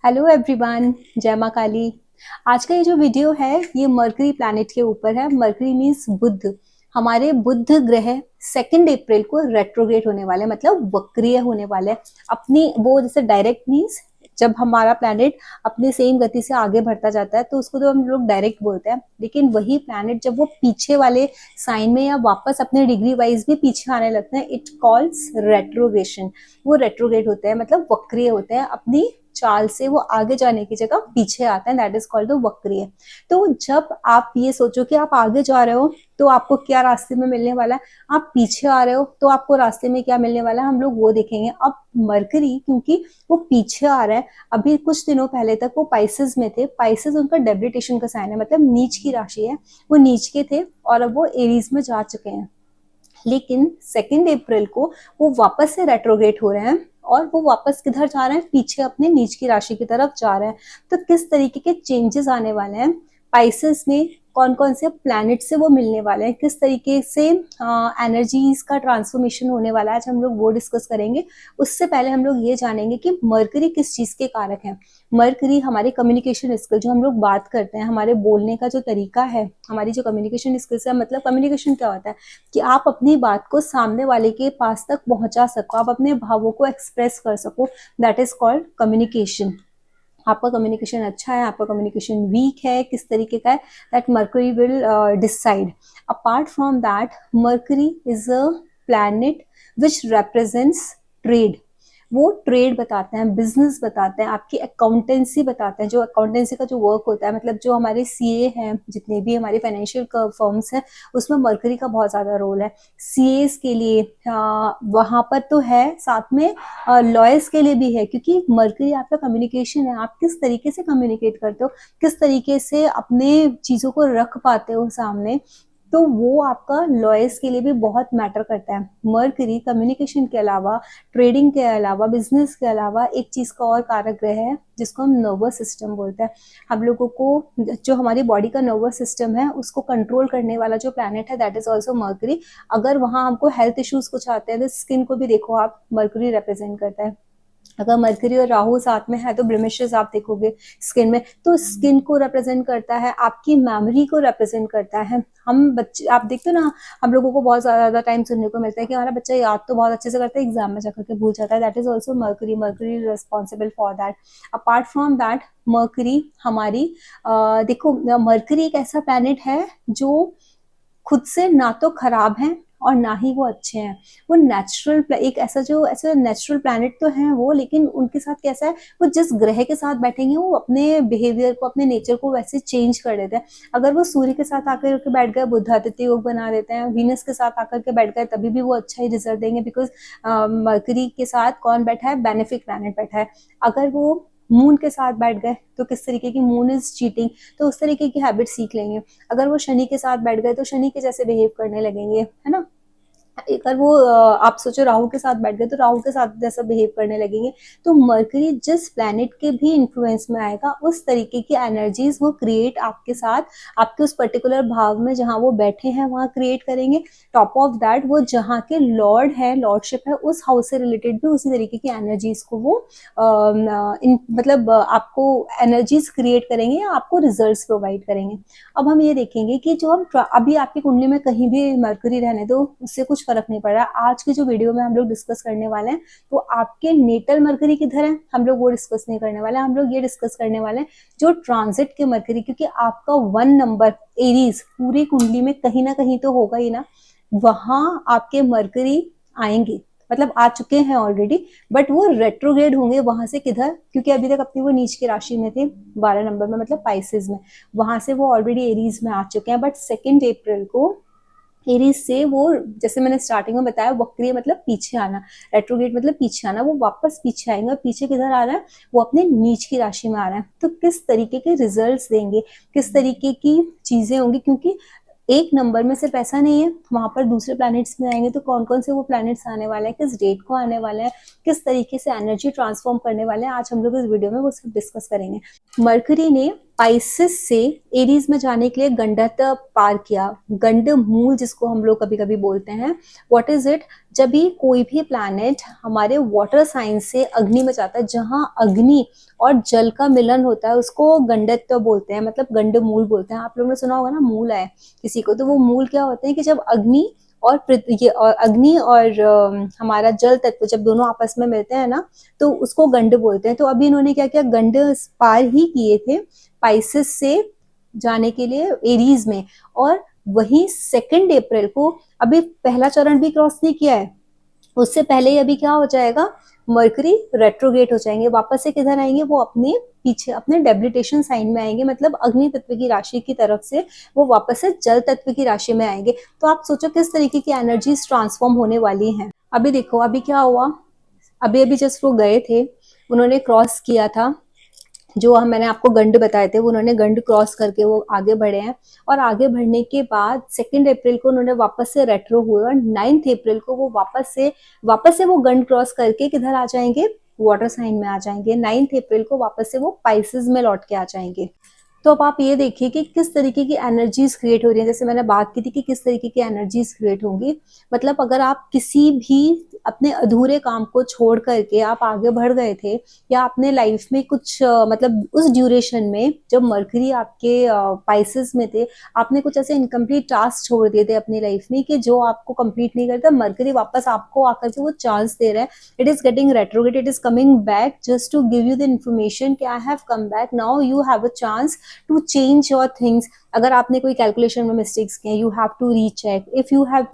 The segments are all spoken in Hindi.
हेलो एवरीवन, जय माँ काली। आज का ये जो वीडियो है ये मरकरी प्लैनेट के ऊपर है। मरकरी मीन्स बुध। हमारे बुध ग्रह 2 अप्रैल को रेट्रोग्रेड होने वाले, मतलब वक्रीय होने वाले। अपनी वो जैसे डायरेक्ट मीन्स जब हमारा प्लैनेट अपनी सेम गति से आगे बढ़ता जाता है तो उसको तो हम लोग डायरेक्ट बोलते हैं, लेकिन वही प्लैनेट जब वो पीछे वाले साइन में या वापस अपने डिग्री वाइज भी पीछे आने लगते हैं, इट कॉल्स रेट्रोग्रेशन। वो रेट्रोग्रेड होते हैं, मतलब वक्रीय होते हैं। अपनी चाल से वो आगे जाने की जगह पीछे आता है, दैट इज कॉल्ड द वक्रीय। तो जब आप ये सोचो कि आप आगे जा रहे हो तो आपको क्या रास्ते में मिलने वाला है, आप पीछे आ रहे हो तो आपको रास्ते में क्या मिलने वाला है, हम लोग वो देखेंगे। अब मरकरी क्योंकि वो पीछे आ रहा है, अभी कुछ दिनों पहले तक वो पाइसेस में थे। पाइसेस उनका डेबिलिटेशन का साइन है, मतलब नीच की राशि है। वो नीच के थे और अब वो एरीज में जा चुके हैं। लेकिन 2 अप्रैल को वो वापस से रेट्रोग्रेड हो रहे हैं और वो वापस किधर जा रहे हैं, पीछे अपने नीच की राशि की तरफ जा रहे हैं। तो किस तरीके के चेंजेस आने वाले हैं पाइसेस में, कौन कौन से प्लैनेट से वो मिलने वाले हैं, किस तरीके से एनर्जीज का ट्रांसफॉर्मेशन होने वाला है, आज हम लोग वो डिस्कस करेंगे। उससे पहले हम लोग ये जानेंगे कि मरकरी किस चीज के कारक है। मरकरी हमारे कम्युनिकेशन स्किल, जो हम लोग बात करते हैं, हमारे बोलने का जो तरीका है, हमारी जो कम्युनिकेशन स्किल्स है। मतलब कम्युनिकेशन क्या होता है कि आप अपनी बात को सामने वाले के पास तक पहुंचा सको, आप अपने भावों को एक्सप्रेस कर सको, दैट इज कॉल्ड कम्युनिकेशन। आपका कम्युनिकेशन अच्छा है, आपका कम्युनिकेशन वीक है, किस तरीके का है, that mercury will decide. Apart from that, mercury is a planet which represents trade. वो ट्रेड बताते हैं, बिजनेस बताते हैं, आपकी अकाउंटेंसी बताते हैं। जो अकाउंटेंसी का जो वर्क होता है, मतलब जो हमारे सीए हैं, जितने भी हमारे फाइनेंशियल फर्म्स हैं, उसमें मर्करी का बहुत ज्यादा रोल है। सीएस के लिए वहां पर तो है, साथ में लॉयर्स के लिए भी है, क्योंकि मर्करी आपका कम्युनिकेशन है। आप किस तरीके से कम्युनिकेट करते हो, किस तरीके से अपने चीजों को रख पाते हो सामने, तो वो आपका लॉयर्स के लिए भी बहुत मैटर करता है। मर्करी कम्युनिकेशन के अलावा, ट्रेडिंग के अलावा, बिजनेस के अलावा एक चीज का और कारक ग्रह है जिसको हम नर्वस सिस्टम बोलते हैं। हम लोगों को जो हमारी बॉडी का नर्वस सिस्टम है उसको कंट्रोल करने वाला जो प्लैनेट है, दैट इज ऑल्सो मर्करी। अगर वहां हमको हेल्थ इश्यूज कुछ आते हैं तो स्किन को भी देखो आप, मर्करी रिप्रेजेंट करता है। अगर मरकरी और राहु साथ में है तो ब्लेमिशेस आप देखोगे स्किन में, तो स्किन को रिप्रेजेंट करता है, आपकी मेमोरी को रिप्रेजेंट करता है। हम बच्चे, आप देखते हो ना, हम लोगों को बहुत ज्यादा टाइम सुनने को मिलता है कि हमारा बच्चा याद तो बहुत अच्छे से करता है, एग्जाम में जाकर के भूल जाता है, that is also mercury. Mercury responsible for that. Apart from that, mercury हमारी देखो, मर्करी एक ऐसा प्लैनेट है जो खुद से ना तो खराब है और ना ही वो अच्छे हैं। वो नेचुरल, एक ऐसा जो ऐसा नेचुरल प्लैनेट तो है वो, लेकिन उनके साथ कैसा है, वो जिस ग्रह के साथ बैठेंगे वो अपने बिहेवियर को, अपने नेचर को वैसे चेंज कर देते हैं। अगर वो सूर्य के साथ आकर के बैठ गए, बुधादित्य योग बना देते हैं। वीनस के साथ आकर के बैठ गए तभी भी वो अच्छा ही रिजल्ट देंगे, बिकॉज मर्करी के साथ कौन बैठा है, बेनिफिक प्लैनेट बैठा है। अगर वो मून के साथ बैठ गए तो किस तरीके की, मून इज चीटिंग, तो उस तरीके की हैबिट सीख लेंगे। अगर वो शनि के साथ बैठ गए तो शनि के जैसे बिहेव करने लगेंगे, है ना। अगर वो आप सोचो राहु के साथ बैठ गए तो राहु के साथ जैसा बिहेव करने लगेंगे। तो मर्करी जिस प्लैनेट के भी इन्फ्लुएंस में आएगा उस तरीके की एनर्जीज वो क्रिएट आपके साथ, आपके उस पर्टिकुलर भाव में जहां वो बैठे हैं वहां क्रिएट करेंगे। टॉप ऑफ दैट, वो जहाँ के लॉर्ड है, लॉर्डशिप है, उस हाउस से रिलेटेड भी उसी तरीके की एनर्जीज को वो मतलब आपको एनर्जीज क्रिएट करेंगे या आपको रिजल्ट्स प्रोवाइड करेंगे। अब हम ये देखेंगे कि जो हम अभी आपकी कुंडली में कहीं भी मरकरी रहने दो, उससे कुछ फर्क नहीं पड़ रहा। आज की जो वीडियो में हम लोग डिस्कस करने वाले हैं वो आपके नेटल मरकरी किधर है, हम लोग वो डिस्कस नहीं करने वाले। हम लोग ये डिस्कस करने वाले हैं जो ट्रांजिट के मरकरी, क्योंकि आपका 1 नंबर एरीज पूरी कुंडली में कहीं ना कहीं तो होगा ही ना, वहां आपके मरकरी आएंगे, मतलब आ चुके हैं ऑलरेडी, बट वो रेट्रोग्रेड होंगे वहां से किधर, क्योंकि अभी तक अपनी वो नीच की राशि में थे 12 नंबर में, मतलब पाइसेस में। वहां से वो ऑलरेडी एरीज में आ चुके हैं, बट 2 अप्रैल को एरीज से वो, जैसे मैंने स्टार्टिंग में बताया, वक्रीय मतलब पीछे आना, रेट्रोग्रेड मतलब पीछे आना, वो वापस पीछे आएंगे। और पीछे किधर आ रहा है, वो अपने नीच की राशि में आ रहा है। तो किस तरीके के रिजल्ट्स देंगे, किस तरीके की चीजें होंगी, क्योंकि 1 नंबर में सिर्फ ऐसा नहीं है, वहां पर दूसरे प्लैनेट्स में आएंगे तो कौन कौन से वो प्लैनेट्स आने वाले हैं, किस डेट को आने वाले हैं, किस तरीके से एनर्जी ट्रांसफॉर्म करने वाले हैं, आज हम लोग इस वीडियो में वो सब डिस्कस करेंगे। मरकरी ने पाइसेस से एरीज में जाने के लिए गंडक पार किया। गंड मूल जिसको हम लोग कभी कभी बोलते हैं, व्हाट इज इट, जब भी कोई भी प्लैनेट हमारे वाटर साइन से अग्नि में जाता है, जहाँ अग्नि और जल का मिलन होता है, उसको गंडत्व बोलते हैं, मतलब गंड मूल बोलते हैं। आप लोगों ने सुना होगा ना, मूल है किसी को, तो वो मूल क्या होते हैं कि जब अग्नि और अग्नि और हमारा जल तत्व जब दोनों आपस में मिलते हैं ना, तो उसको गंड बोलते हैं। तो अभी इन्होंने क्या किया, गंड पार ही किए थे पाइसेस से जाने के लिए एरीज में, और वही 2 अप्रैल को, अभी पहला चरण भी क्रॉस नहीं किया है, उससे पहले ही अभी क्या हो जाएगा, मरकरी रेट्रोग्रेड हो जाएंगे, वापस से किधर आएंगे, वो अपने पीछे अपने डेबिलिटेशन साइन में आएंगे, मतलब अग्नि तत्व की राशि की तरफ से वो वापस से जल तत्व की राशि में आएंगे। तो आप सोचो किस तरीके की एनर्जीज ट्रांसफॉर्म होने वाली हैं। अभी देखो अभी क्या हुआ, अभी अभी जस्ट वो गए थे, उन्होंने क्रॉस किया था, जो हम मैंने आपको गंड बताए थे, वो उन्होंने गंड क्रॉस करके वो आगे बढ़े हैं, और आगे बढ़ने के बाद 2 अप्रैल को उन्होंने वापस से रेट्रो हुए, और 9 अप्रैल को वो वापस से वो गंड क्रॉस करके किधर आ जाएंगे, वाटर साइन में आ जाएंगे। 9 अप्रैल को वापस से वो पाइसेस में लौट के आ जाएंगे। तो अब आप ये देखिए कि किस तरीके की एनर्जीज क्रिएट हो रही है, जैसे मैंने बात की थी कि किस तरीके की एनर्जीज क्रिएट होंगी। मतलब अगर आप किसी भी अपने अधूरे काम को छोड़ करके आप आगे बढ़ गए थे, या अपने लाइफ में कुछ मतलब उस ड्यूरेशन में जब मरकरी आपके पाइसेस में थे, आपने कुछ ऐसे इनकम्प्लीट टास्क छोड़ दिए थे अपनी लाइफ में कि जो आपको कंप्लीट नहीं करता, मरकरी वापस आपको आकर के वो चांस दे रहा है। It is getting retrograde, it is coming back just to give you the information कि I have come back, now you have a chance to change your things. अगर आपने कोई कैलकुलेशन में मिस्टेक्स किए, you have to recheck, if you have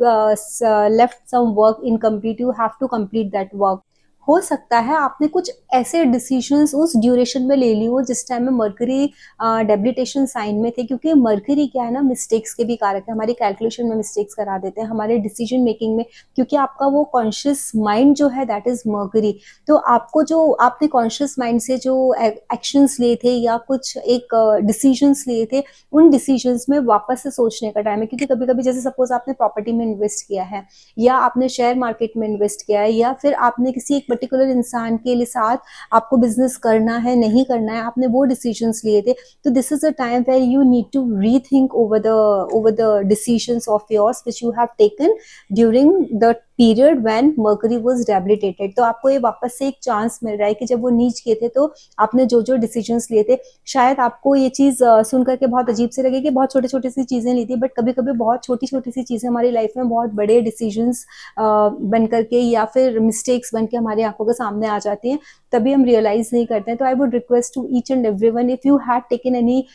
left some work incomplete, you have to complete that work. हो सकता है आपने कुछ ऐसे डिसीजंस उस ड्यूरेशन में ले ली हो जिस टाइम में मरकरी डेबिलिटेशन साइन में थे, क्योंकि मरकरी क्या है ना, मिस्टेक्स के भी कारक है, हमारी कैलकुलेशन में मिस्टेक्स करा देते हैं, हमारे डिसीजन मेकिंग में, क्योंकि आपका वो कॉन्शियस माइंड जो है दैट इज मरकरी। तो आपको जो आपने कॉन्शियस माइंड से जो एक्शंस लिए थे या कुछ एक डिसीजंस लिए थे, उन डिसीजंस में वापस से सोचने का टाइम है। क्योंकि कभी कभी जैसे सपोज आपने प्रॉपर्टी में इन्वेस्ट किया है, या आपने शेयर मार्केट में इन्वेस्ट किया है, या फिर आपने किसी एक पर्टिकुलर इंसान के लिए साथ आपको बिजनेस करना है नहीं करना है, आपने वो डिसीजंस लिए थे, तो this is a time where you need to rethink over the decisions of yours which you have taken during the period when Mercury was debilitated. तो आपको ये वापस से एक चांस मिल रहा है कि जब वो नीच किए थे तो आपने जो जो डिसीजंस लिए थे, शायद आपको ये चीज सुन करके बहुत अजीब से लगे कि बहुत छोटी छोटी सी चीजें ली थी, बट कभी कभी बहुत छोटी छोटी सी चीजें हमारी लाइफ में बहुत बड़े डिसीजंस बन करके या फिर मिस्टेक्स बन के हमारी आंखों के सामने आ जाती हैं, तभी हम रियलाइज नहीं करते हैं। तो I would request to each and everyone, if you had taken any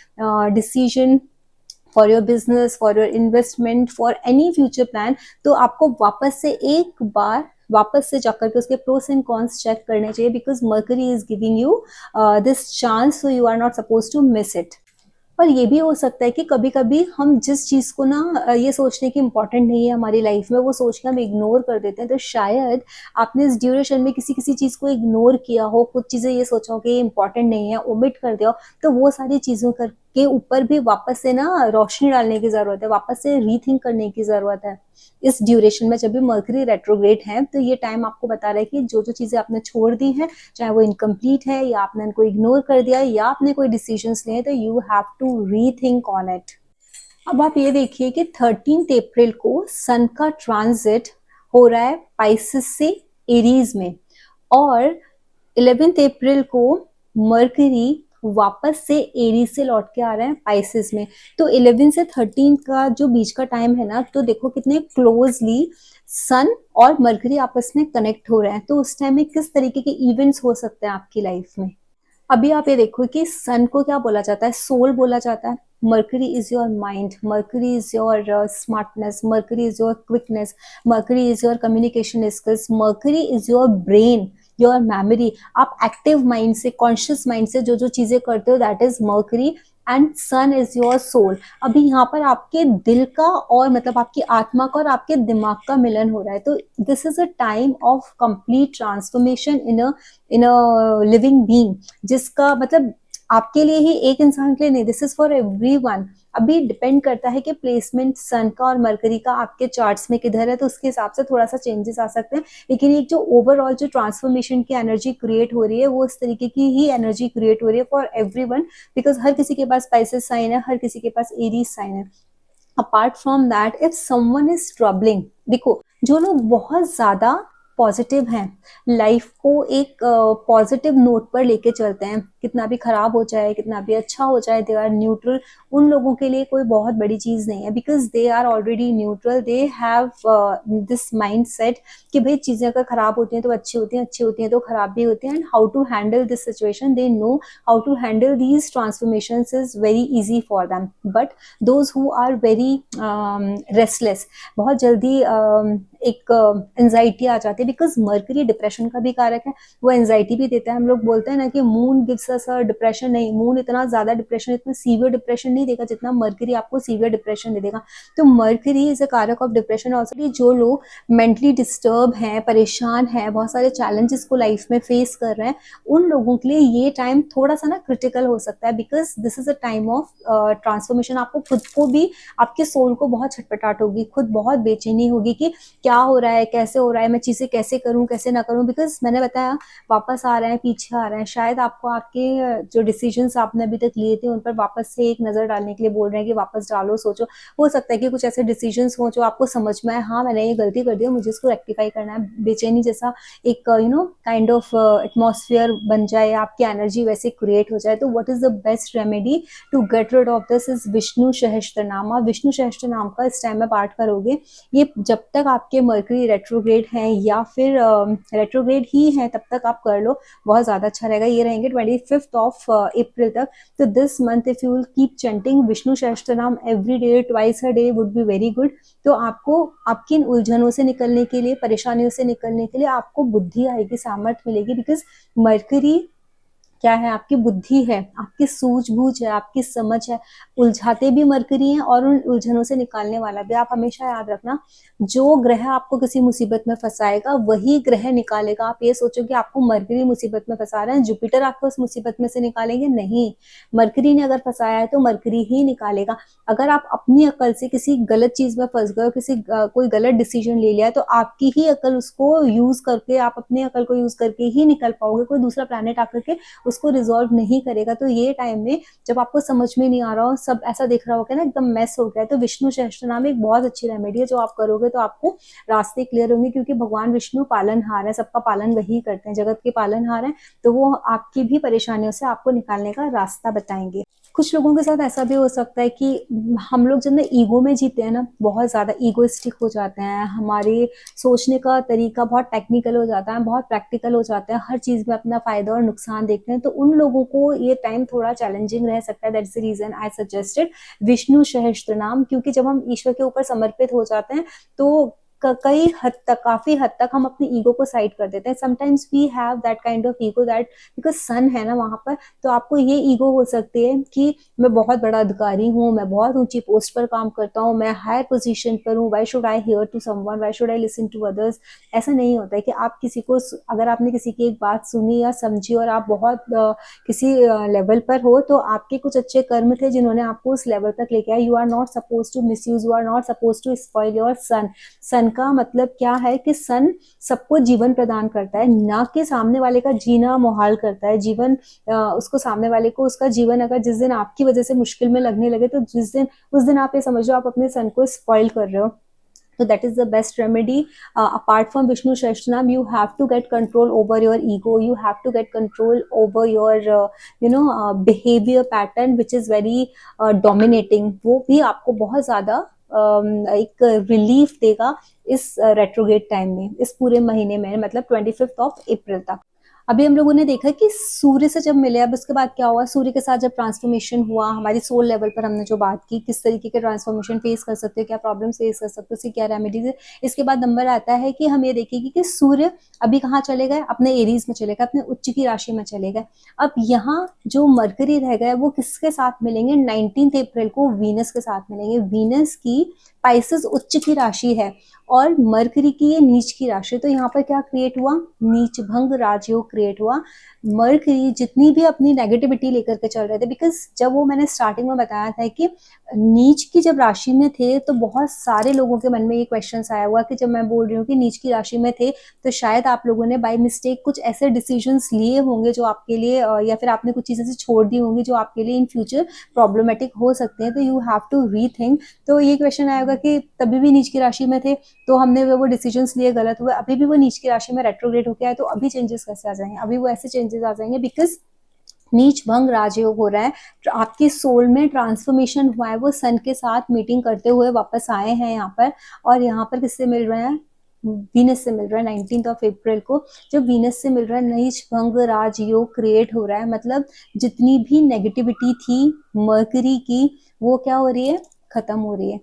decision for your business, for your investment, for any future plan, तो आपको वापस से एक बार वापस से जाकर के उसके प्रोस एंड कॉन्स चेक करने चाहिए, because Mercury is giving you this chance, so you are not suppose to miss it. और ये भी हो सकता है कि कभी कभी हम जिस चीज को ना ये सोचने की इम्पोर्टेंट नहीं है हमारी लाइफ में, वो सोच के हम इग्नोर कर देते हैं। तो शायद आपने इस ड्यूरेशन में किसी किसी चीज को इग्नोर किया हो, कुछ चीजें ये सोचा हो कि ये इंपॉर्टेंट नहीं है, ओमिट कर दिया हो, तो वो सारी चीजों के ऊपर भी वापस से ना रोशनी डालने की जरूरत है, वापस से रीथिंक करने की जरूरत है। इस ड्यूरेशन में जब भी मर्करी रेट्रोग्रेड है, तो ये टाइम आपको बता रहा है कि जो जो चीजें आपने छोड़ दी हैं, चाहे वो इनकम्प्लीट है या आपने उनको इग्नोर कर दिया या आपने कोई डिसीजंस लिए, तो you have to rethink on it. अब आप ये देखिए कि 13 अप्रैल को सन का ट्रांजिट हो रहा है पाइसेस से एरीज में, और 11 अप्रैल को मरकरी वापस से एरीज से लौट के आ रहे हैं पाइसेस में। तो 11 से 13 का जो बीच का टाइम है ना, तो देखो कितने क्लोजली सन और मरकरी आपस में कनेक्ट हो रहे हैं। तो उस टाइम में किस तरीके के इवेंट्स हो सकते हैं आपकी लाइफ में। अभी आप ये देखो कि सन को क्या बोला जाता है, सोल बोला जाता है। Mercury is your mind, Mercury is your smartness, Mercury is your quickness, Mercury is your communication skills, Mercury is your brain, your memory. आप एक्टिव माइंड से, कॉन्शियस माइंड से जो जो चीजें करते हो, that is Mercury. And sun is your soul. अभी यहाँ पर आपके दिल का और मतलब आपकी आत्मा का और आपके दिमाग का मिलन हो रहा है। तो this is a time of complete transformation in a living being, जिसका मतलब आपके लिए ही, एक इंसान के लिए नहीं, दिस इज फॉर एवरीवन। अभी डिपेंड करता है कि प्लेसमेंट सन का और मरकरी का आपके चार्ट्स में किधर है, तो उसके हिसाब से थोड़ा सा चेंजेस आ सकते हैं। लेकिन एक जो ओवरऑल जो ट्रांसफॉर्मेशन की एनर्जी क्रिएट हो रही है, वो इस तरीके की ही एनर्जी क्रिएट हो रही है फॉर एवरीवन, बिकॉज हर किसी के पास पाइसेस साइन है, हर किसी के पास एरीज साइन है। Apart from that, if someone is troubling, देखो जो लोग बहुत ज़्यादा पॉजिटिव हैं, लाइफ को एक पॉजिटिव नोट पर लेके चलते हैं, कितना भी खराब हो जाए, कितना भी अच्छा हो जाए, दे आर न्यूट्रल, उन लोगों के लिए कोई बहुत बड़ी चीज़ नहीं है, because they are already neutral, they have this mind set कि भाई चीज़ें अगर खराब होती हैं तो अच्छी होती हैं, अच्छी होती हैं तो खराब भी होती हैं, and how to handle this situation, they know how to handle these transformations is very easy for them. But those who are very restless, बहुत जल्दी एक एंजाइटी आ जाती है, बिकॉज मर्करी डिप्रेशन का भी कारक है, वो एंजाइटी भी देता है। हम लोग बोलते हैं ना कि moon gives us a depression, नहीं, मून इतना ज्यादा डिप्रेशन, इतना सीवियर डिप्रेशन नहीं देगा जितना मर्करी आपको सीवियर डिप्रेशन दे देगा। तो मर्करी इज अ कारक ऑफ डिप्रेशन ऑल्सो। जो लोग मेंटली डिस्टर्ब हैं, परेशान हैं, बहुत सारे चैलेंजेस को लाइफ में फेस कर रहे हैं, उन लोगों के लिए ये टाइम थोड़ा सा ना क्रिटिकल हो सकता है, because this is a time of transformation. आपको खुद को भी, आपके सोल को बहुत छटपटाहट होगी, खुद बहुत बेचैनी होगी कि क्या हो रहा है, कैसे हो रहा है, मैं चीजें कैसे करूं, कैसे ना करूं, बिकॉज मैंने बताया वापस आ रहे हैं, पीछे आ रहे हैं, शायद आपको आपके जो डिसीजंस आपने अभी तक लिए थे उन पर वापस से एक नजर डालने के लिए बोल रहे हैं कि वापस डालो, सोचो। हो सकता है कि कुछ ऐसे डिसीजंस हो जो आपको समझ में आए, हाँ मैंने ये गलती कर दी है, मुझे इसको रेक्टिफाई करना है, बेचैनी जैसा एक काइंड ऑफ एटमॉस्फेयर बन जाए, आपकी एनर्जी वैसे क्रिएट हो जाए। तो what is the best remedy to get rid of this is Vishnu Sahasranama. आप विष्णु सहस्त्रनाम का इस टाइम में पाठ करोगे, ये जब तक आपके मर्करी रेट्रोग्रेड हैं या फिर रेट्रोग्रेड ही हैं तब तक आप कर लो, बहुत ज्यादा अच्छा रहेगा। ये रहेंगे 25th ऑफ अप्रैल तक। तो this month if you will keep chanting Vishnu Sahasranama every day, twice a day would be very good. तो आपको आपकी इन उलझनों से निकलने के लिए, परेशानियों से निकलने के लिए आपको बुद्धि आएगी, सामर्थ्य मिलेगी, बिकॉज मर्करी क्या है, आपकी बुद्धि है, आपकी सूझबूझ है, आपकी समझ है। उलझाते भी मरकरी हैं और उन उलझनों से निकालने वाला भी। आप हमेशा याद रखना, जो ग्रह आपको किसी मुसीबत में फंसाएगा वही ग्रह निकालेगा। आप ये सोचो कि आपको मरकरी मुसीबत में फंसा रहे हैं, जुपिटर आपको उस मुसीबत में से निकालेंगे, नहीं, मरकरी ने अगर फंसाया है तो मरकरी ही निकालेगा। अगर आप अपनी अकल से किसी गलत चीज में फंस गए, किसी कोई गलत डिसीजन ले लिया, तो आपकी ही अकल उसको यूज करके, आप अपनी अकल को यूज करके ही निकल पाओगे, कोई दूसरा प्लैनेट आकर के उसको रिजॉल्व नहीं करेगा। तो ये टाइम में जब आपको समझ में नहीं आ रहा हो, सब ऐसा दिख रहा होगा ना एकदम मैस हो गया है, तो विष्णु सहस्त्रनाम एक बहुत अच्छी रेमेडी है, जो आप करोगे तो आपको रास्ते क्लियर होंगे, क्योंकि भगवान विष्णु पालनहार है, सबका पालन वही करते हैं, जगत के पालनहार हैं, तो वो आपकी भी परेशानियों से आपको निकालने का रास्ता बताएंगे। कुछ लोगों के साथ ऐसा भी हो सकता है कि हम लोग जब ना ईगो में जीते हैं ना, बहुत ज्यादा ईगोइस्टिक हो जाते हैं, हमारे सोचने का तरीका बहुत टेक्निकल हो जाता है, बहुत प्रैक्टिकल हो जाता है, हर चीज में अपना फायदा और नुकसान देखते हैं, तो उन लोगों को ये टाइम थोड़ा चैलेंजिंग रह सकता है। That's the reason I suggested Vishnu Sahasranama, क्योंकि जब हम ईश्वर के ऊपर समर्पित हो जाते हैं तो कई हद तक, काफी हद तक हम अपनी ईगो को साइड कर देते हैं। Sometimes we have that kind of ego, that because son है ना वहां पर, तो आपको ये ईगो हो सकती है कि मैं बहुत बड़ा अधिकारी हूँ, मैं बहुत ऊंची पोस्ट पर काम करता हूँ, मैं हायर पोजीशन पर हूँ, why should I hear to someone, why should I listen to others. ऐसा नहीं होता है कि आप किसी को, अगर आपने किसी की एक बात सुनी या समझी और आप बहुत किसी लेवल पर हो, तो आपके कुछ अच्छे कर्म थे जिन्होंने आपको उस लेवल तक लेके आया। You are not suppose to misuse, you are not suppose to spoil your son. Son का मतलब क्या है कि सन सबको जीवन प्रदान करता है, ना कि सामने वाले का जीना मुहाल करता है। जीवन उसको, सामने वाले को उसका जीवन अगर जिस दिन आपकी वजह से मुश्किल में लगने लगे, तो जिस दिन, उस दिन आप ये समझो आप अपने सन को स्पॉइल कर रहे हो। So that is the best remedy. Apart from Vishnu Sahasranam, you have to get control over your ego. You have to get control over your, behavior pattern, which is very dominating. वो भी आपको बहुत ज़्यादा एक रिलीफ देगा इस रेट्रोगेट टाइम में, इस पूरे महीने में, मतलब 25th ऑफ अप्रैल तक। अभी हम लोगों ने देखा कि सूर्य से जब मिले, अब उसके बाद क्या हुआ, सूर्य के साथ जब ट्रांसफॉर्मेशन हुआ, हमारी सोल लेवल पर हमने जो बात की, किस तरीके के ट्रांसफॉर्मेशन फेस कर सकते हो, क्या प्रॉब्लम फेस कर सकते हो, उसकी क्या रेमेडीज है। इसके बाद नंबर आता है कि हम ये देखेंगे कि सूर्य अभी कहाँ चले गए, अपने एरीज में चले गए, अपने उच्च की राशि में चले गए। अब यहाँ जो मरकरी रह गए वो किसके साथ मिलेंगे, 19 अप्रैल को वीनस के साथ मिलेंगे। वीनस की पाइसेस उच्च की राशि है और मरकरी की ये नीच की राशि। तो यहाँ पर क्या क्रिएट हुआ, नीच भंग राजयोग क्रिएट हुआ। मरकरी जितनी भी अपनी नेगेटिविटी लेकर के चल रहे थे, बिकॉज जब वो, मैंने स्टार्टिंग में बताया था कि नीच की जब राशि में थे, तो बहुत सारे लोगों के मन में ये क्वेश्चन आया हुआ कि जब मैं बोल रही हूँ कि नीच की राशि में थे, तो शायद आप लोगों ने बाय मिस्टेक कुछ ऐसे डिसीजंस लिए होंगे जो आपके लिए, या फिर आपने कुछ चीजें से छोड़ दी होंगी जो आपके लिए इन फ्यूचर प्रॉब्लमेटिक हो सकते हैं, तो यू हैव टू रीथिंक। तो ये क्वेश्चन आएगा कि तभी भी नीच की राशि में थे, तो हमने वो डिसीजंस लिए गलत हुए, अभी भी वो नीच की राशि में रेट्रोग्रेड होके आए, तो अभी चेंजेस कैसे आ जाएंगे? अभी वो ऐसे चेंजेस आ जाएंगे बिकॉज नीच भंग राजयोग हो रहा है। आपकी सोल में ट्रांसफॉर्मेशन हुआ है, वो सन के साथ मीटिंग करते हुए वापस आए हैं यहाँ पर, और यहाँ पर किससे मिल रहे हैं? वीनस से मिल रहा है 19 अप्रैल को। जब वीनस से मिल रहा है, नीच भंग राजयोग क्रिएट हो रहा है, मतलब जितनी भी नेगेटिविटी थी मरकरी की, वो क्या हो रही है? खत्म हो रही है।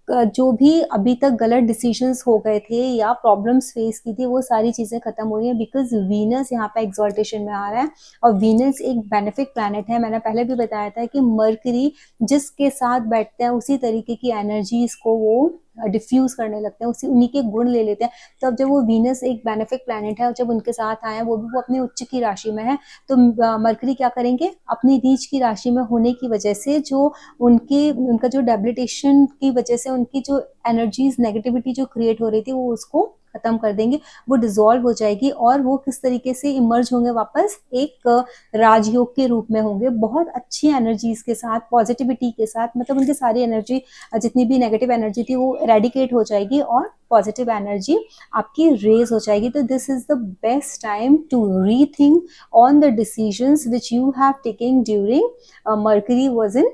जो भी अभी तक गलत डिसीजंस हो गए थे या प्रॉब्लम्स फेस की थी, वो सारी चीजें खत्म हो रही हैं बिकॉज वीनस यहाँ पे एक्सॉल्टेशन में आ रहा है। और वीनस एक बेनिफिक प्लैनेट है, मैंने पहले भी बताया था कि मरकरी जिसके साथ बैठते हैं उसी तरीके की एनर्जीज को वो डिफ्यूज करने लगते हैं, उसी उन्हीं के गुण ले लेते हैं। तो अब जब वो वीनस एक बेनिफिक प्लैनेट है और जब उनके साथ आए, वो भी वो अपने उच्च की राशि में है, तो मरकरी क्या करेंगे? अपनी नीच की राशि में होने की वजह से जो उनका जो डेबिलिटेशन की वजह से उनकी जो एनर्जीज नेगेटिविटी जो क्रिएट हो रही थी, वो उसको खत्म कर देंगे, वो डिसॉल्व हो जाएगी, और वो किस तरीके से इमर्ज होंगे वापस? एक राजयोग के रूप में होंगे, बहुत अच्छी एनर्जीज के साथ, पॉजिटिविटी के साथ, मतलब उनकी सारी एनर्जी, जितनी भी नेगेटिव एनर्जी थी वो एरेडिकेट हो जाएगी और पॉजिटिव एनर्जी आपकी रेज हो जाएगी। तो this is the best time to rethink on the decisions which you have taken during Mercury was in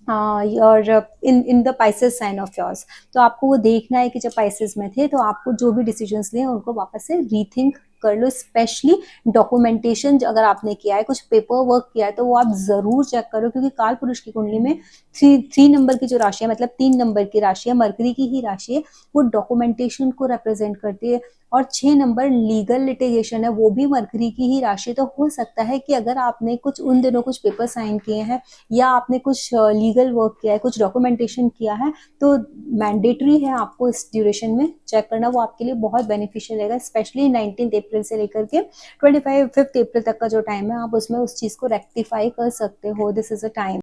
और in the Pisces sign of yours. तो आपको वो देखना है कि जब पाइसेस में थे, तो आपको जो भी डिसीजंस लिए उनको वापस से रीथिंक कर लो। स्पेशली डॉक्यूमेंटेशन अगर आपने किया है, कुछ पेपर वर्क किया है, तो वो आप जरूर चेक करो, क्योंकि काल पुरुष की कुंडली में थ्री नंबर की जो राशि है, मतलब 3 नंबर की राशि है, मरकरी की ही राशि है, वो डॉक्यूमेंटेशन को रिप्रेजेंट करती है। और 6 नंबर लीगल लिटिगेशन है, वो भी मरकरी की ही राशि। तो हो सकता है कि अगर आपने कुछ उन दिनों कुछ पेपर साइन किए हैं या आपने कुछ लीगल वर्क किया है, कुछ डॉक्यूमेंटेशन किया है, तो मैंडेटरी है आपको इस ड्यूरेशन में चेक करना, वो आपके लिए बहुत बेनिफिशियल रहेगा। स्पेशली 19 अप्रैल से लेकर के 5 अप्रैल तक का जो टाइम है, आप उसमें उस चीज को रेक्टिफाई कर सकते हो। This is a time.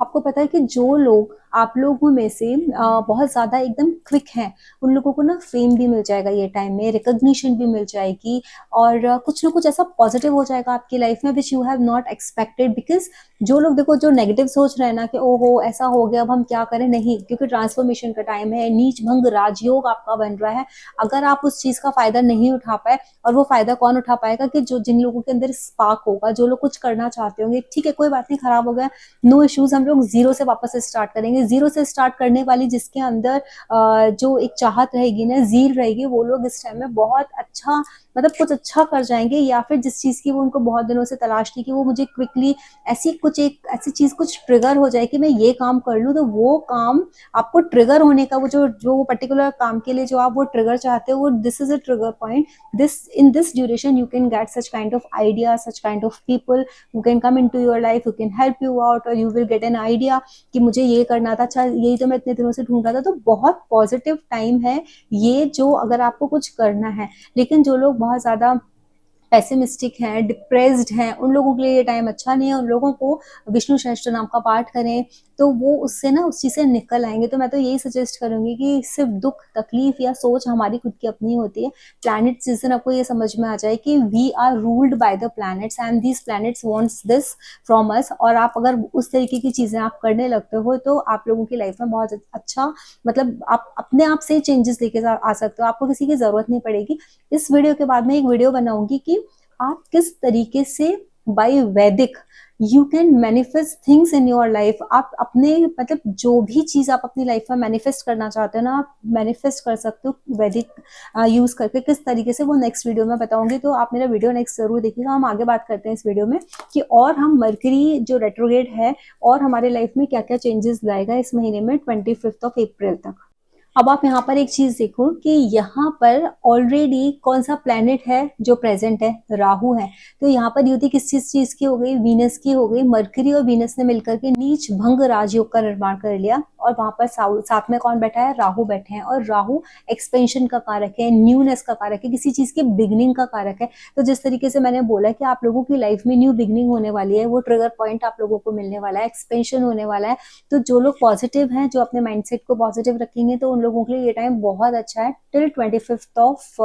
आपको पता है कि जो लोग आप लोगों में से बहुत ज्यादा एकदम क्विक हैं, उन लोगों को ना फेम भी मिल जाएगा ये टाइम में, रिकॉग्निशन भी मिल जाएगी, और कुछ ना कुछ ऐसा पॉजिटिव हो जाएगा आपकी लाइफ में विच you have not expected. Because जो लोग देखो जो नेगेटिव सोच रहे हैं ना कि ओहो ऐसा हो गया, अब हम क्या करें, नहीं, क्योंकि ट्रांसफॉर्मेशन का टाइम है, नीच भंग राजयोग आपका बन रहा है। अगर आप उस चीज का फायदा नहीं उठा पाए, और वो फायदा कौन उठा पाएगा? कि जो जिन लोगों के अंदर स्पार्क होगा, जो लोग कुछ करना चाहते होंगे, ठीक है कोई बात नहीं, खराब हो गया, नो इश्यूज, हम लोग जीरो से वापस स्टार्ट करेंगे। जीरो से स्टार्ट करने वाली जिसके अंदर जो एक चाहत रहेगी ना, जील रहेगी, वो लोग इस टाइम में बहुत अच्छा, मतलब कुछ अच्छा कर जाएंगे, या फिर जिस चीज की वो उनको बहुत दिनों से तलाश थी कि वो मुझे क्विकली ऐसी चीज कुछ ट्रिगर हो जाए कि मैं ये काम कर लूँ, तो वो काम आपको ट्रिगर होने का, वो जो पर्टिकुलर काम के लिए जो आप वो ट्रिगर चाहते हो, वो this is a trigger point. In this duration you can get such kind of idea, such kind of people who can come into your life, who can help you out, और you will get an idea कि मुझे ये करना था, अच्छा यही तो मैं इतने दिनों से ढूंढ रहा था। तो बहुत पॉजिटिव टाइम है ये, जो अगर आपको कुछ करना है। लेकिन जो लोग बहुत ज्यादा पेसिमिस्टिक हैं, डिप्रेस्ड हैं, उन लोगों के लिए ये टाइम अच्छा नहीं है। उन लोगों को विष्णु सहस्त्र नाम का पाठ करें, तो वो उससे ना उस चीज से निकल आएंगे। तो मैं तो यही सजेस्ट करूंगी कि सिर्फ दुख तकलीफ या सोच हमारी खुद की अपनी होती है। प्लैनेट्स, जिस दिन आपको ये समझ में आ जाए कि we are ruled by the planets and these planets wants this from us, और आप अगर उस तरीके की चीजें आप करने लगते हो, तो आप लोगों की लाइफ में बहुत अच्छा, मतलब आप अपने आप से चेंजेस लेके आ सकते हो, आपको किसी की जरूरत नहीं पड़ेगी। इस वीडियो के बाद में एक वीडियो बनाऊंगी कि आप किस तरीके से बाय वैदिक you can manifest things in your life. आप अपने, मतलब जो भी चीज आप अपनी लाइफ में मैनिफेस्ट करना चाहते हो ना, आप मैनिफेस्ट कर सकते हो वैदिक यूज करके। किस तरीके से, वो नेक्स्ट वीडियो में बताऊंगी, तो आप मेरा वीडियो नेक्स्ट जरूर देखिएगा। हम आगे बात करते हैं इस वीडियो में कि और हम मरकरी जो रेट्रोग्रेड है और हमारे लाइफ में क्या क्या चेंजेस लाएगा इस महीने में 25 अप्रैल तक। अब आप यहाँ पर एक चीज देखो कि यहाँ पर ऑलरेडी कौन सा प्लेनेट है जो प्रेजेंट है? राहु है। तो यहाँ पर युति किस चीज की हो गई? वीनस की हो गई। मरकरी और वीनस ने मिलकर के नीच भंग राजयोग का निर्माण कर लिया, और वहां पर साथ में कौन बैठा है? राहु बैठे हैं। और राहु एक्सपेंशन का कारक है, न्यूनेस का कारक है, किसी चीज के बिगनिंग का कारक है। तो जिस तरीके से मैंने बोला कि आप लोगों की लाइफ में न्यू बिगनिंग होने वाली है, वो ट्रिगर पॉइंट आप लोगों को मिलने वाला है, एक्सपेंशन होने वाला है। तो जो लोग पॉजिटिव हैं, जो अपने माइंडसेट को पॉजिटिव रखेंगे, तो उन लोगों के लिए ये टाइम बहुत अच्छा है। Till 25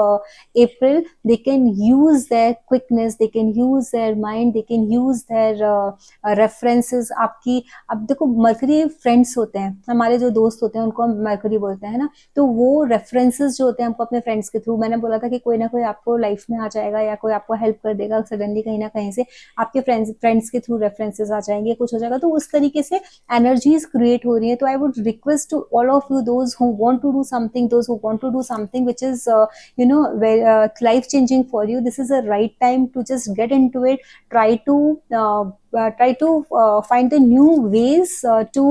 April they can use their quickness, they can use their mind, they can use their references. आपकी, अब देखो मरकरी फ्रेंड्स होते हैं, हमारे जो दोस्त होते हैं उनको हम मरकरी बोलते हैं ना, तो वो रेफरेंसेस जो होते हैं हमको अपने फ्रेंड्स के थ्रू, मैंने बोला था कि कोई ना कोई आपको लाइफ में आ जाएगा या कोई आपको हेल्प कर देगा सडनली, कहीं ना कहीं से आपके फ्रेंड्स के थ्रू रेफरेंसेस आ जाएंगे, कुछ हो जाएगा, तो उस तरीके से एनर्जीज क्रिएट हो रही है। तो I would request to all of you, those who want to do something, those who want to do something which is life changing for you, this is a right time to just get into it. Try to find the new ways to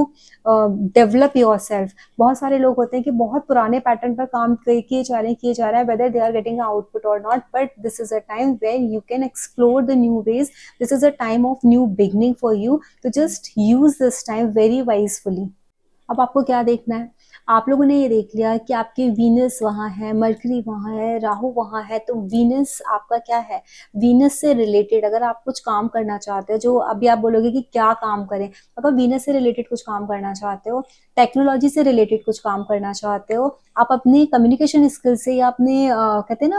develop yourself. बहुत सारे लोग होते हैं कि बहुत पुराने पैटर्न पर काम किए जा रहे हैं, whether they are getting an output or not, but this is a time where you can explore the new ways. This is a time of new beginning for you, so just use this time very wisely. अब आपको क्या देखना है, आप लोगों ने ये देख लिया कि आपके वीनस वहाँ है, मरकरी वहाँ है, राहु वहाँ है, तो वीनस आपका क्या है, वीनस से रिलेटेड अगर आप कुछ काम करना चाहते हो, जो अभी आप बोलोगे कि क्या काम करें, अगर वीनस से रिलेटेड कुछ काम करना चाहते हो, टेक्नोलॉजी से रिलेटेड कुछ काम करना चाहते हो, आप अपने कम्युनिकेशन स्किल से या अपने कहते हैं ना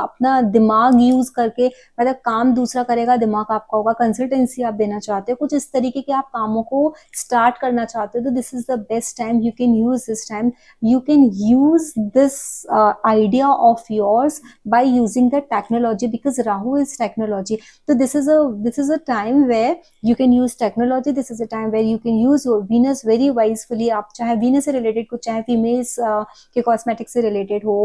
अपना दिमाग यूज करके, मतलब काम दूसरा करेगा दिमाग आपका होगा, कंसल्टेंसी आप देना चाहते हो, कुछ इस तरीके के आप कामों को स्टार्ट करना चाहते हो, तो this is the best time, you can use this time, you can use this idea of yours by using the technology, because Rahu is technology. So this is a time where you can use technology, this is a time where you can use your Venus very wisely. आप चाहे Venus से रिलेटेड कुछ, चाहे फीमेल्स के कॉस्मेटिक से रिलेटेड हो,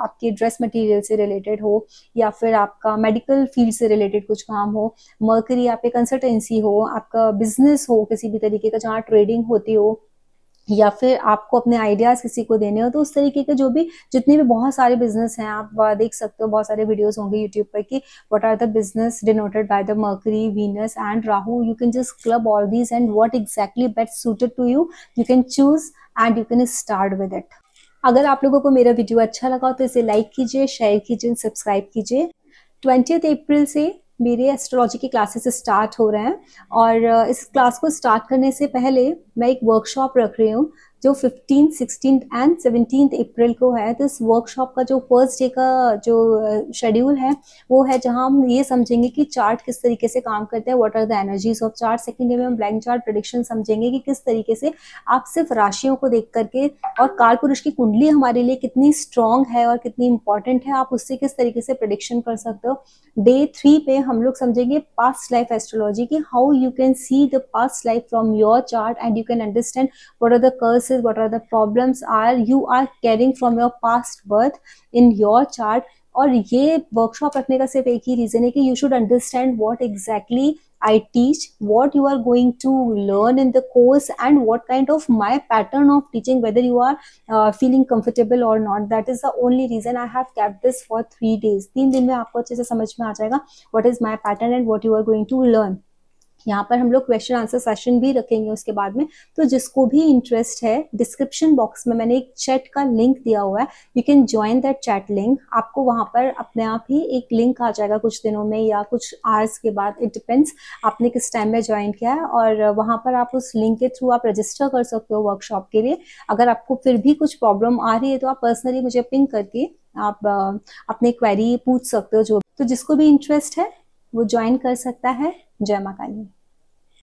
आपके ड्रेस मटेरियल से रिलेटेड हो, या फिर आपका मेडिकल फील्ड से रिलेटेड कुछ काम हो, मर्करी आपके कंसल्टेंसी हो, आपका बिजनेस हो किसी भी तरीके का जहाँ ट्रेडिंग होती हो, या फिर आपको अपने आइडियाज किसी को देने हो, तो उस तरीके के जो भी जितने भी बहुत सारे बिजनेस हैं, आप देख सकते हो, बहुत सारे वीडियोस होंगे यूट्यूब पर कि what are the business denoted by the Mercury, Venus and Rahu. You can just club all these and what exactly best suited to you, you can choose and you can start with it. अगर आप लोगों को मेरा वीडियो अच्छा लगा तो इसे लाइक कीजिए, शेयर कीजिए, सब्सक्राइब कीजिए. 20 अप्रैल से मेरे एस्ट्रोलॉजी की क्लासेस स्टार्ट हो रहे हैं, और इस क्लास को स्टार्ट करने से पहले मैं एक वर्कशॉप रख रही हूँ जो 15, 16 एंड 17 अप्रैल को है. तो इस वर्कशॉप का जो फर्स्ट डे का जो शेड्यूल है वो है जहां हम ये समझेंगे कि चार्ट किस तरीके से काम करते हैं, what are the energies of chart. Second day में हम ब्लैंक चार्ट प्रेडिक्शन समझेंगे कि किस तरीके से आप सिर्फ राशियों को देख करके, और काल पुरुष की कुंडली हमारे लिए कितनी स्ट्रांग है और कितनी इंपॉर्टेंट है, आप उससे किस तरीके से प्रेडिक्शन कर सकते हो. डे 3 पे हम लोग समझेंगे पास्ट लाइफ एस्ट्रोलॉजी की, how you can see the past life from your chart and you can understand what are the curses, what are the problems you are carrying from your past birth in your chart. और ये वर्कशॉप रखने का सिर्फ एक ही रीजन है कि you should understand what exactly I teach, what you are going to learn in the course, and what kind of my pattern of teaching, whether you are feeling comfortable or not. That is the only reason I have kept this for 3 days. 3 दिन में आपको अच्छे से समझ में आ जाएगा what is my pattern and what you are going to learn. यहाँ पर हम लोग क्वेश्चन आंसर सेशन भी रखेंगे उसके बाद में. तो जिसको भी इंटरेस्ट है, डिस्क्रिप्शन बॉक्स में मैंने एक चैट का लिंक दिया हुआ है, you can join that chat link. आपको वहाँ पर अपने आप ही एक लिंक आ जाएगा कुछ दिनों में या कुछ आवर्स के बाद, इट डिपेंड्स आपने किस टाइम में ज्वाइन किया है, और वहाँ पर आप उस लिंक के थ्रू आप रजिस्टर कर सकते हो वर्कशॉप के लिए. अगर आपको फिर भी कुछ प्रॉब्लम आ रही है तो आप पर्सनली मुझे पिंग करके आप अपनी क्वेरी पूछ सकते हो. जो तो जिसको भी इंटरेस्ट है वो ज्वाइन कर सकता है. जय मां काली.